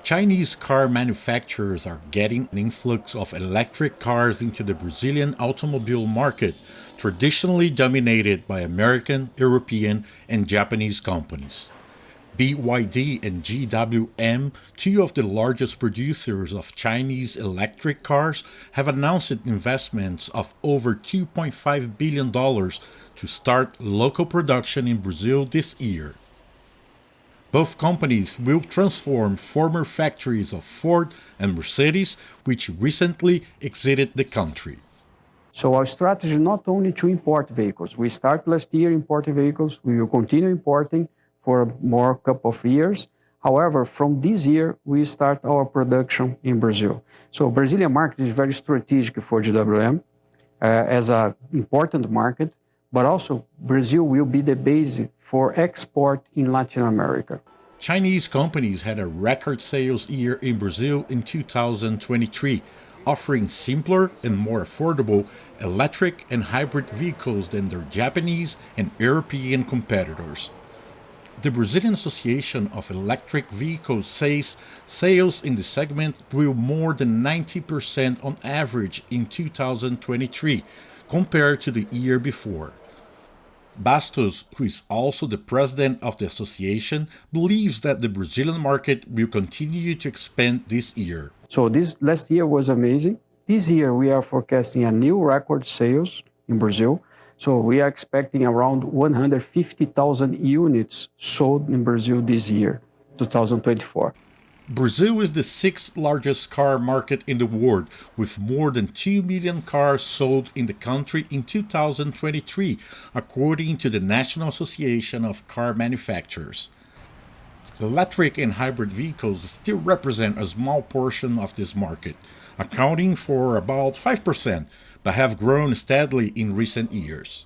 Chinese car manufacturers are getting an influx of electric cars into the Brazilian automobile market, traditionally dominated by American, European, and Japanese companies. BYD and GWM, two of the largest producers of Chinese electric cars, have announced investments of over $2.5 billion to start local production in Brazil this year. Both companies will transform former factories of Ford and Mercedes, which recently exited the country. So our strategy is not only to import vehicles. We started last year importing vehicles. We will continue importing for more couple of years. However, from this year, we start our production in Brazil. So Brazilian market is very strategic for GWM as an important market, but also Brazil will be the base for export in Latin America. Chinese companies had a record sales year in Brazil in 2023, offering simpler and more affordable electric and hybrid vehicles than their Japanese and European competitors. The Brazilian Association of Electric Vehicles says sales in the segment grew more than 90% on average in 2023 compared to the year before. Bastos, who is also the president of the association, believes that the Brazilian market will continue to expand this year. So this last year was amazing. This year we are forecasting a new record sales in Brazil. So we are expecting around 150,000 units sold in Brazil this year, 2024. Brazil is the sixth largest car market in the world, with more than 2 million cars sold in the country in 2023, according to the National Association of Car Manufacturers. Electric and hybrid vehicles still represent a small portion of this market, accounting for about 5%, but have grown steadily in recent years.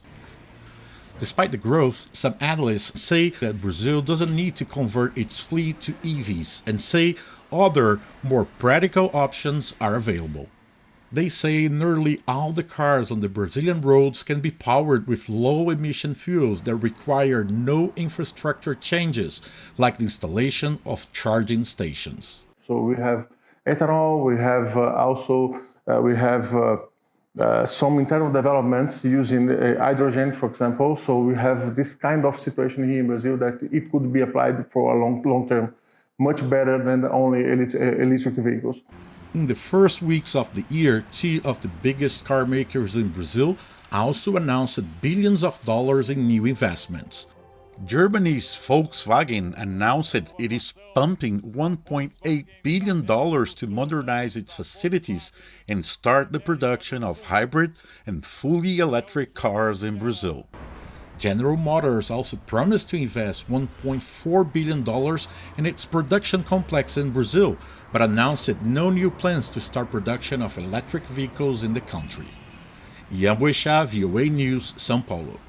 Despite the growth, some analysts say that Brazil doesn't need to convert its fleet to EVs and say other, more practical options are available. They say nearly all the cars on the Brazilian roads can be powered with low-emission fuels that require no infrastructure changes, like the installation of charging stations. So we have ethanol, we have some internal developments using hydrogen, for example. So we have this kind of situation here in Brazil that it could be applied for a long term, much better than only electric vehicles. In the first weeks of the year, two of the biggest car makers in Brazil also announced billions of dollars in new investments. Germany's Volkswagen announced it is pumping $1.8 billion to modernize its facilities and start the production of hybrid and fully electric cars in Brazil. General Motors also promised to invest $1.4 billion in its production complex in Brazil, but announced no new plans to start production of electric vehicles in the country. Boechat, VOANews, Sao Paulo.